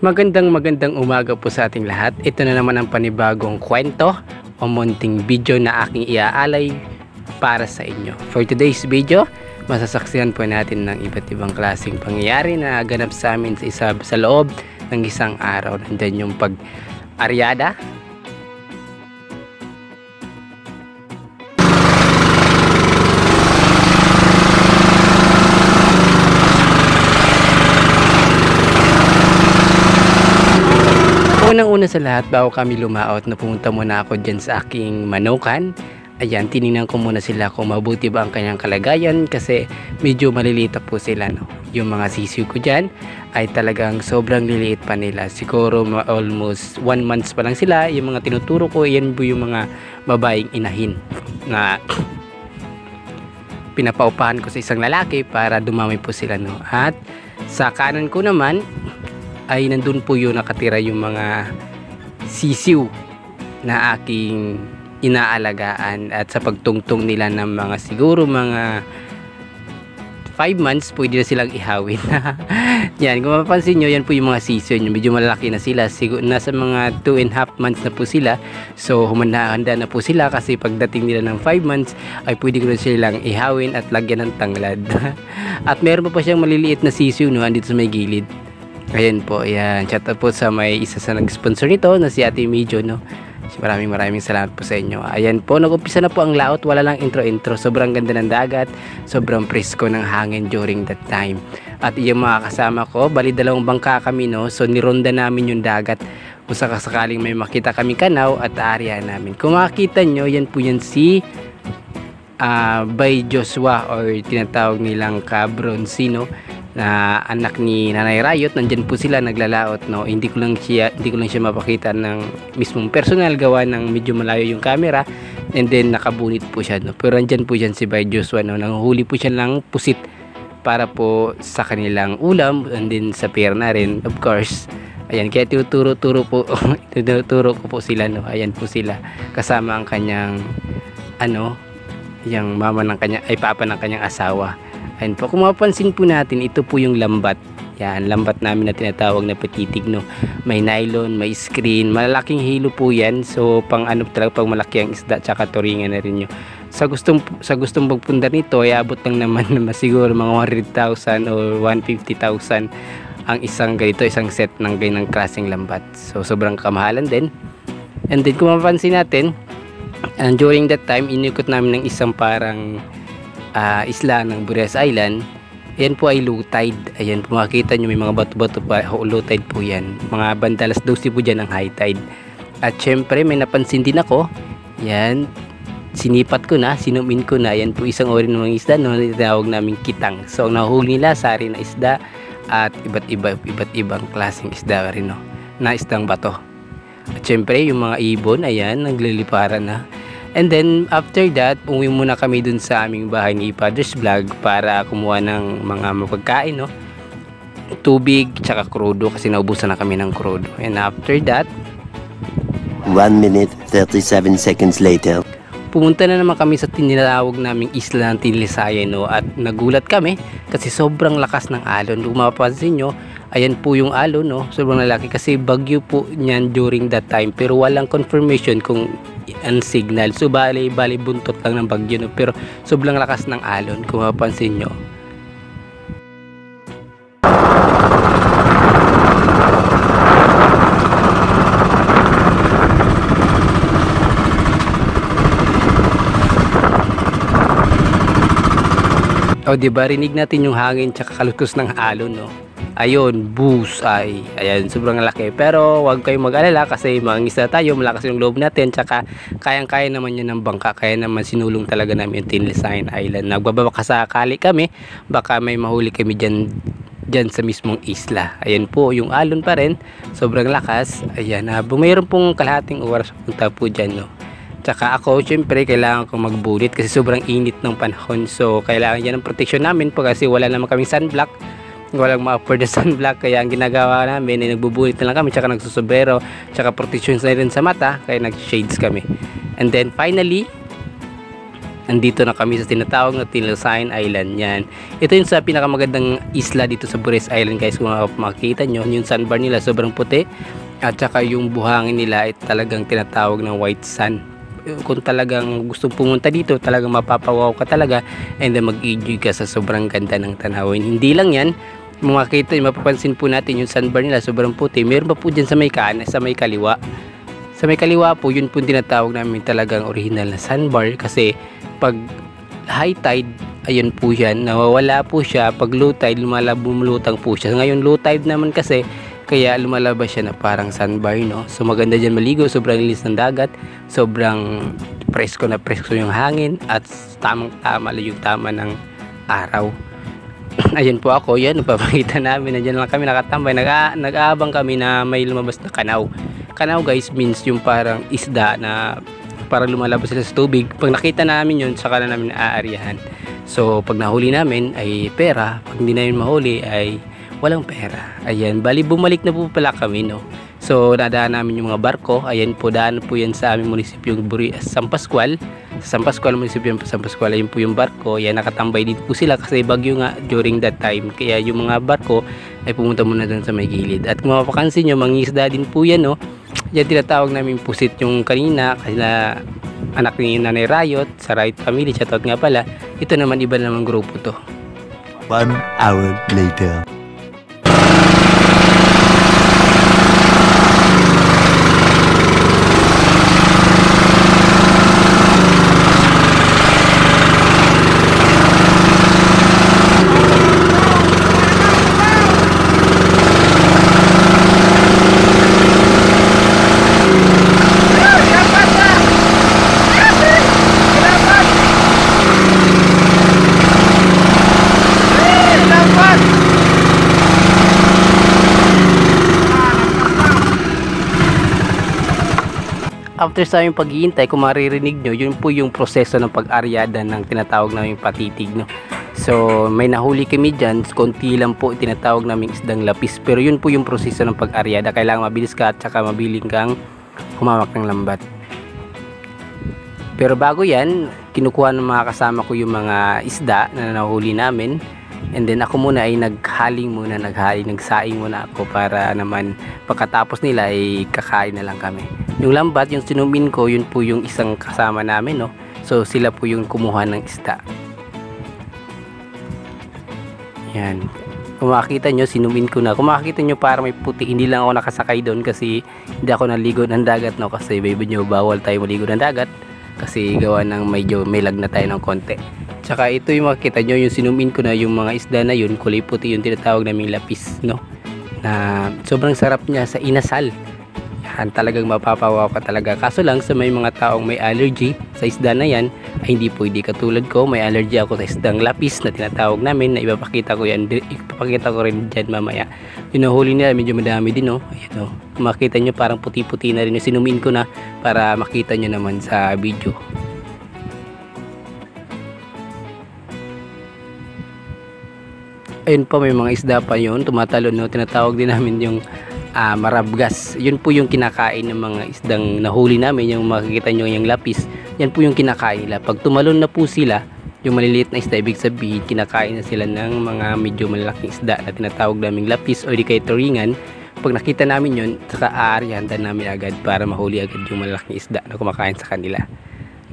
Magandang umaga po sa ating lahat. Ito na naman ang panibagong kwento o munting video na aking iaalay para sa inyo. For today's video, masasaksihan po natin ng iba't ibang klaseng pangyayari na ganap sa amin sa loob ng isang araw. Nandyan yung pag-aryada, unang-una sa lahat, bago kami lumaot, pumunta muna ako dyan sa aking manukan. Ayan, tinignan ko muna sila kung mabuti ba ang kanyang kalagayan kasi medyo maliliit po sila, no? Yung mga sisiw ko dyan ay talagang sobrang liliit pa nila. Siguro almost 1 month pa lang sila. Yung mga tinuturo ko, yan po yung mga babaeng inahin na pinapaupahan ko sa isang lalaki para dumami po sila, no? At sa kanan ko naman ay nandun po yung nakatira yung mga sisiw na aking inaalagaan, at sa pagtungtong nila ng mga siguro mga 5 months pwede na silang ihawin. Yan, kung mapapansin nyo, yan po yung mga sisiw nyo, medyo malaki na sila, siguro nasa mga 2.5 months na po sila. So humanda na po sila kasi pagdating nila ng 5 months ay pwede ko na silang ihawin at lagyan ng tanglad. At meron pa siyang maliliit na sisiw, no, andito sa may gilid. Ayan po, ayan. Shout out po sa may isa sa nag-sponsor nito na si Ate Mijo, no. Maraming salamat po sa inyo. Ayan po, nag-umpisa na po ang laot. Wala lang intro. Sobrang ganda ng dagat. Sobrang presko ng hangin during that time. At yung mga kasama ko, bali 2 bangka kami, no. So nironda namin yung dagat kung sakasakaling may makita kami kanaw at area namin. Kung makikita nyo, yan po yan si Bay Joshua or tinatawag nilang Cabroncino na anak ni Nanay Rayot. Nandyan po sila naglalaot, no. Hindi ko lang siya mapakita ng mismong personal, gawa ng medyo malayo yung camera, and then nakabunit po siya, no. Pero andyan po dyan si Bay Joshua, no. Nanghuli po siya ng pusit para po sa kanilang ulam, and then sa pier na rin, of course. Ayan, kaya tinuturo ko po sila, no. Ayan po sila kasama ang kanyang yung mama ng papa ng kanyang asawa. Ayun po, kung mapapansin po natin, ito po yung lambat. Yan, lambat namin na tinatawag na petitig, no. May nylon, may screen, malalaking hilo po yan. So pang talaga, pang malaki ang isda, tsaka turingan na rin nyo. Sa gustong pagpundar nito, ay abot lang naman na siguro mga 100,000 or 150,000 ang isang set ng ganitong klaseng lambat. So sobrang kamahalan din. And then kung mapapansin natin, during that time, inikot namin ng isang parang isla ng Bures Island. Yan po ay low tide. Ayan po, makikita nyo may mga bato-bato pa, low tide po yan. Mga bandalas 12 po dyan ang high tide. At syempre may napansin din ako, yan, sinipat ko na, sinumin ko na. Yan po isang uri ng mga isda, no, tinawag namin kitang. So ang nahuli nila, sari na isda at iba't ibang klaseng isda rin, no, na isdang bato. At syempre yung mga ibon, ayan, nagliliparan na. And then after that, umuwi muna kami dun sa aming bahay ni Father's Vlog para kumuha ng mga mapagkain, no, tubig tsaka krudo kasi naubusan na kami ng krudo. And after that, 1 minute 37 seconds later, pumunta na naman kami sa tinatawag naming isla ng Tilisayan, no, at nagulat kami kasi sobrang lakas ng alon. Kung mapapansin nyo, ayan po yung alon, no, sobrang lalaki kasi bagyo po niyan during that time, pero walang confirmation kung ang signal. So bali buntot lang ng bagyo, no, pero sobrang lakas ng alon kung mapapansin nyo. O diba, rinig natin yung hangin tsaka kaluskos ng alon, no. Ayun, bullseye. Ayan, sobrang laki. Pero huwag kayong mag-alala kasi mangisda tayo, malakas yung loob natin, tsaka kayang-kaya naman yun ng bangka. Kaya naman sinulong talaga namin yung Tilisayan Island. Nagbabaka sakali kami, baka may mahuli kami dyan sa mismong isla. Ayan po, yung alon pa rin, sobrang lakas. Ayan, mayroon pong kalahating oras punta po dyan, no. Tsaka ako, syempre, kailangan ko magbulit kasi sobrang init ng panahon. So, kailangan yan ng protection namin po kasi wala naman kaming sunblock. Walang ma-afford na sunblock, kaya ang ginagawa namin ay nagbubulit na lang kami, tsaka nagsusobrero, tsaka protection na rin sa mata, kaya nag-shades kami. And then finally, Andito na kami sa tinatawag na Tilasayan Island yan. Ito yung sa pinakamagandang isla dito sa Bures Island guys. Kung makikita nyo, yung sandbar nila sobrang puti. At saka yung buhangin nila ay talagang tinatawag ng white sand. Kung talagang gusto pumunta dito, talagang mapapawaw ka talaga. And then mag-enjoy ka sa sobrang ganda ng tanawin. Hindi lang yan. Makikita, mapapansin po natin yung sandbar nila sobrang puti. Meron pa po dyan sa may kanan, sa may kaliwa. Sa may kaliwa po, yun po tinatawag namin talagang original na sandbar. Kasi pag high tide, ayun po yan, nawawala po siya. Pag low tide, lumulutang po siya. Ngayon low tide naman kasi, kaya lumalabas siya na parang sandbar, no? So maganda dyan maligo, sobrang linis ng dagat, sobrang presko na presko yung hangin, at tamang tama lang yung tama ng araw. Ayun po ako, yan, napapakita namin, nandiyan lang kami nakatambay, nag-aabang kami na may lumabas na kanaw. Kanaw guys means yung parang isda na para lumalabas sila sa tubig. Pag nakita namin yun, saka na namin naaaryahan. So pag nahuli namin ay pera, pag hindi namin mahuli ay walang pera. Ayan, bali bumalik na po pala kami, no. So nadaan namin yung mga barko. Ayan po, daan po yan sa aming munisipyo San Pascual. Sa San Pascual, munisipyo San Pascual, ayun po yung barko. Ayan, nakatambay dito po sila kasi bagyo nga during that time. Kaya yung mga barko ay pumunta muna doon sa may gilid. At kung mapapansin nyo, mangingisda din po yan, no. Yan tinatawag namin pusit yung kanina, kasi anak ni Nanay Rayot sa Rayot Family, shoutout nga pala. Ito naman iba namang grupo to. 1 hour later. After sa aming paghihintay, kung maririnig nyo, yun po yung proseso ng pag-aryada ng tinatawag naming patitig, no? So may nahuli kami dyan, konti lang po tinatawag naming isdang lapis, pero yun po yung proseso ng pag-aryada. Kailangan mabilis ka at saka mabiling kang humawak ng lambat. Pero bago yan, kinukuha ng mga kasama ko yung mga isda na nahuli namin. And then ako muna ay nagsaing muna ako para naman pagkatapos nila ay kakain na lang kami. Yung lambat, yung sinumin ko, yun po yung isang kasama namin, no? So sila po yung kumuha ng isda. Yan. Kung makikita nyo, sinumin ko na. Kung makikita nyo parang may puti, hindi lang ako nakasakay doon kasi hindi ako naligo ng dagat, no? Kasi baby nyo, bawal tayo maligo ng dagat kasi gawa ng medyo may lag na tayo ng konti. Tsaka ito yung makikita nyo, yung sinumin ko na yung mga isda na yun, kulay puti, yung tinatawag naming lapis, no? Na sobrang sarap niya sa inasal. Yan, talagang mapapawaw ka talaga. Kaso lang sa may mga taong may allergy sa isda na yan, ay hindi pwede. Katulad ko, may allergy ako sa isdang lapis na tinatawag namin, na ipapakita ko yan, ipapakita ko rin dyan mamaya. Yung nahuli nila, medyo madami din, no? Ayan, no? Kung makita nyo, parang puti-puti na rin yung sinumin ko na para makita nyo naman sa video. Ayun pa, may mga isda pa yun, tumatalon, no? Tinatawag din namin yung marabgas. Yun po yung kinakain ng mga isdang nahuli namin, yung makikita nyo yung lapis, yan po yung kinakain nila. Pag tumalon na po sila, yung maliliit na isda, ibig sabihin kinakain na sila ng mga medyo malalaking isda na tinatawag naming lapis o di kay turingan. Pag nakita namin yun, saka aaryahan namin agad para mahuli agad yung malalaking isda na kumakain sa kanila.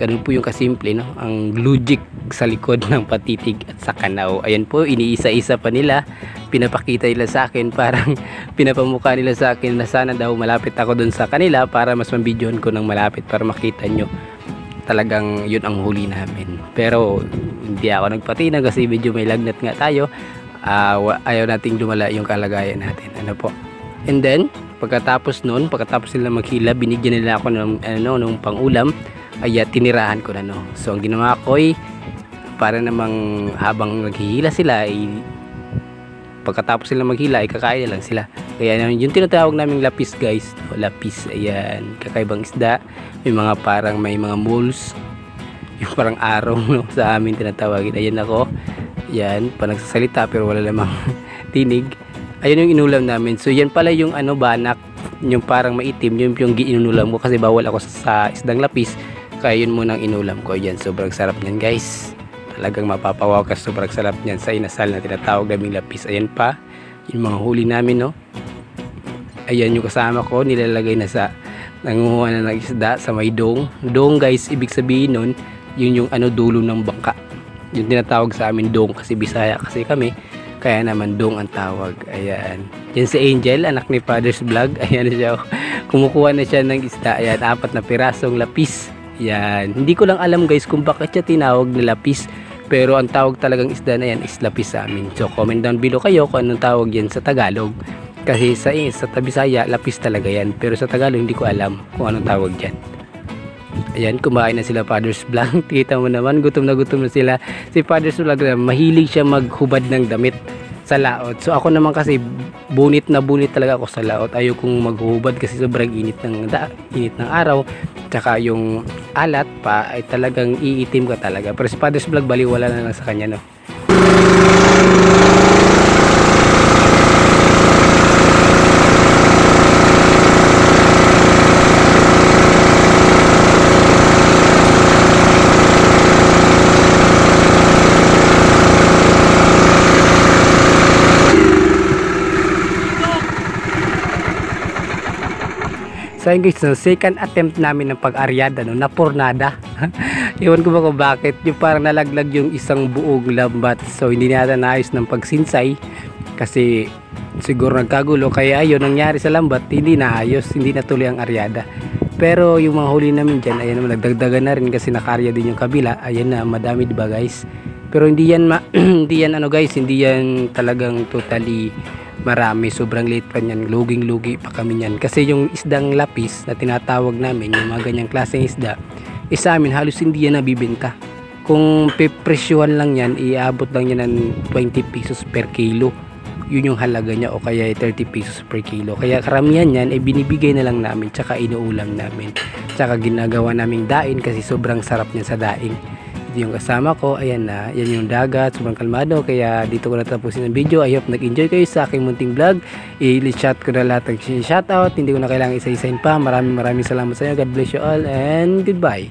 Ganun po yung kasimple, no? Ang logic sa likod ng patitig at sa kanaw. Ayan po, iniisa-isa pa nila, pinapakita nila sa akin, parang pinapamukha nila sa akin na sana daw malapit ako dun sa kanila para mas mabidyohan ko ng malapit para makita nyo talagang yun ang huli namin. Pero hindi ako nagpatina kasi medyo may lagnat nga tayo. Ayaw nating lumala yung kalagayan natin, ano po. And then pagkatapos nila maghila, binigyan nila ako ng nung pangulam, ay tinirahan ko na, no. So ang ginawa ko ay para namang habang naghihila sila ay pagkatapos sila maghila ay kakain na lang sila. Kaya yung tinatawag naming lapis, guys, no? Lapis, ayan, kakaibang isda, may mga parang may mga moles, yung parang araw, no, sa amin tinatawagin. Ayan ako, yan, panagsasalita pero wala namang tinig. Ayun yung inulam namin. So yan pala yung banak, yung parang maitim, yung inunulam ko kasi bawal ako sa isdang lapis. Kaya yun muna ang inulam ko. Yan, sobrang sarap niyan guys. Talagang mapapawaw ka, sobrang sarap niyan sa inasal na tinatawag naming lapis. Ayan pa, yung mga huli namin, no. Ayan yung kasama ko, nilalagay na sa nanguha na ng isda sa may dong. Dong guys, ibig sabihin nun, yun yung dulo ng bangka. Yung tinatawag sa amin dong kasi Bisaya kasi kami. Kaya naman dong ang tawag. Ayan. Yan si Angel, anak ni Father's Vlog. Ayan siya. Kumukuha na siya ng isda. Ayan, 4 na pirasong lapis. Ayan. Hindi ko lang alam guys kung bakit siya tinawag na lapis. Pero ang tawag talagang isda na yan is lapis sa amin. So comment down below kayo kung anong tawag yan sa Tagalog. Kasi sa Bisaya, lapis talaga yan. Pero sa Tagalog hindi ko alam kung anong tawag yan. Ayan, kumain na sila Father's Vlog. Kita mo naman, gutom na sila. Si Father's Vlog, mahilig siya maghubad ng damit sa laot. So ako naman kasi bunit talaga ako sa laot. Ayaw kong maghubad kasi sobrang init ng araw. Tsaka yung alat pa ay talagang iitim ka talaga. Pero si Father's Vlog baliwala na lang sa kanya, no. So yun guys, no, second attempt namin ng pag-aryada, no, napurnada. Iwan ko ba kung bakit, yung parang nalaglag yung isang buong lambat. So hindi nata naayos ng pagsinsay kasi siguro nagkagulo. Kaya ayun, nangyari sa lambat, hindi naayos, hindi natuloy ang aryada. Pero yung mga huli namin dyan, ayan naman, nagdagdagan na rin kasi nakarya din yung kabila. Ayan na, madami diba guys. Pero hindi yan, hindi yan guys, hindi yan talagang totally marami, sobrang liit pa niyan, luging-lugi pa kami niyan kasi yung isdang lapis na tinatawag namin, yung mga ganyang klaseng isda, sa amin halos hindi yan nabibenta. Kung pipresyuhan lang yan, iabot lang yan ng 20 pesos per kilo, yun yung halaga niya, o kaya 30 pesos per kilo. Kaya karamihan yan binibigay na lang namin, tsaka inuulam namin, tsaka ginagawa naming daing kasi sobrang sarap niyan sa daing. Ito yung kasama ko, ayan na, yan yung dagat, sobrang kalmado. Kaya dito ko natapusin ang video. I hope nag-enjoy kayo sa aking munting vlog. I-chat ko na lahat ng shoutout, hindi ko na kailangan isa-isahin pa. Maraming salamat sa inyo. God bless you all and goodbye.